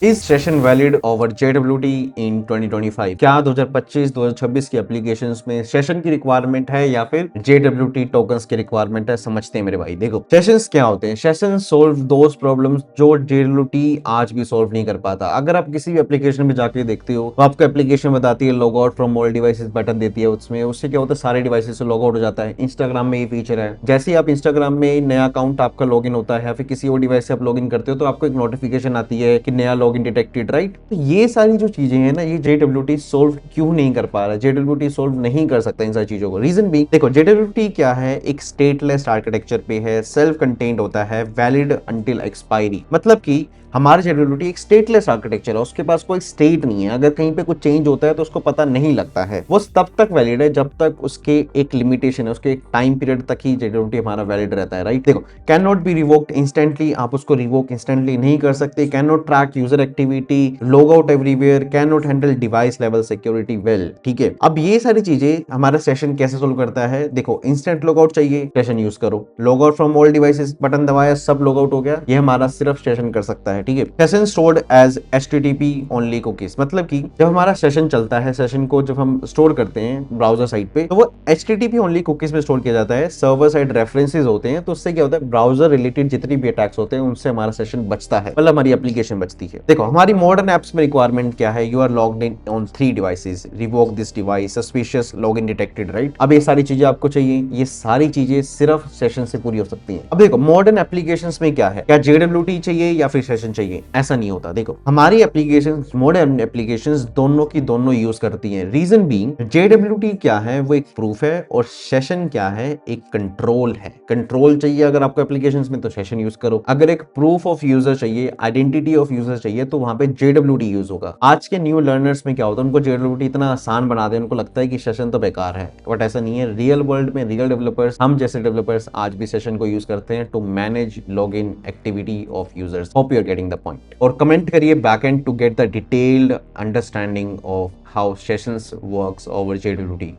Is session valid over JWT इन 2025? क्या 2025-2026 की applications में सेशन की रिक्वायरमेंट है या फिर JWT टोकन्स की रिक्वायरमेंट है? समझते हैं मेरे भाई। देखो, सेशंस क्या होते हैं? सेशन सोल्व दोज प्रॉब्लम्स जो JWT आज भी सोल्व नहीं कर पाता। अगर आप किसी भी एप्लीकेशन में जाके देखते हो तो आपको एप्लीकेशन बताती है log out from all devices button देती है, उससे क्या होता है, सारे डिवाइसेस से लॉग आउट हो जाता है। इंस्टाग्राम में ये फीचर है, जैसे ही आप इंस्टाग्राम में नया अकाउंट आपका लॉगिन होता है या फिर किसी और डिवाइस से आप लॉगिन करते हो तो आपको एक नोटिफिकेशन आती है कि नया लॉगिन डिटेक्टेड, राइट? तो ये सारी जो चीजें हैं ना, ये JWT सोल्व क्यों नहीं कर पा रहा है? JWT सोल्व नहीं कर सकता इन सारी चीजों को। रीजन भी देखो, JWT क्या है, एक स्टेटलेस आर्किटेक्चर पे है, सेल्फ कंटेन्ड होता है, वैलिड अंटिल एक्सपायरी। मतलब कि हमारा JWT एक स्टेटलेस आर्किटेक्चर है, उसके पास कोई स्टेट नहीं है। अगर कहीं पे कुछ चेंज होता है तो उसको पता नहीं लगता है। वो तब तक वैलिड है जब तक उसके एक लिमिटेशन है, उसके एक टाइम पीरियड तक ही JWT हमारा वैलिड रहता है, राइट? देखो, can not be revoked instantly, आप उसको रिवोक इंस्टेंटली नहीं कर सकते। Can not track user activity, log out everywhere, can not handle device level security well. ठीक है, अब ये सारी चीजें हमारा सेशन कैसे सोल्व करता है? देखो, इंस्टेंट लॉग आउट चाहिए, सेशन यूज करो। Log out from all devices button दबाया, सब लॉग आउट हो गया, ये हमारा सिर्फ सेशन कर सकता है। ठीक है, session stored as HTTP only cookies, मतलब कि जब हमारा सेशन चलता है, सेशन को जब हम स्टोर करते हैं ब्राउजर साइड पे, तो वो HTTP ओनली कुकीज में स्टोर किया जाता है। सर्वर साइड रेफरेंसेस होते हैं, तो उससे क्या होता है, ब्राउजर रिलेटेड जितनी भी अटैक्स होते हैं उनसे हमारा सेशन बचता है, मतलब हमारी एप्लीकेशन बचती है। देखो, हमारी मॉडर्न एप्स में रिक्वायरमेंट क्या है? You are logged in on 3 devices, revoke this device, suspicious login detected, right? अब ये सारी चीजें आपको चाहिए, ये सारी चीजें सिर्फ सेशन से पूरी हो सकती हैं। अब देखो, मॉडर्न एप्लीकेशंस में क्या है, क्या JWT चाहिए या फिर सेशन चाहिए? ऐसा नहीं होता। देखो, हमारी एप्लीकेशंस, मॉडर्न एप्लीकेशंस दोनों की दोनों यूज करती हैं। रीजन बीइंग, JWT क्या है, वो एक प्रूफ है, और सेशन क्या है, एक कंट्रोल है। कंट्रोल चाहिए अगर आपको एप्लीकेशंस में, तो सेशन यूज करो। अगर एक प्रूफ ऑफ यूजर चाहिए, आइडेंटिटी ऑफ यूजर चाहिए, तो वहां पे JWT यूज होगा। आज के न्यू लर्नर्स में क्या होता है, उनको JWT इतना आसान बना दे, उनको लगता है कि सेशन तो बेकार है, बट ऐसा नहीं है। रियल वर्ल्ड में रियल डेवलपर्स, हम जैसे डेवलपर्स आज भी सेशन को यूज करते हैं to manage log in activity of users. Hope you are getting the point. और कमेंट करिए backend to get the detailed understanding of how sessions works over JWT।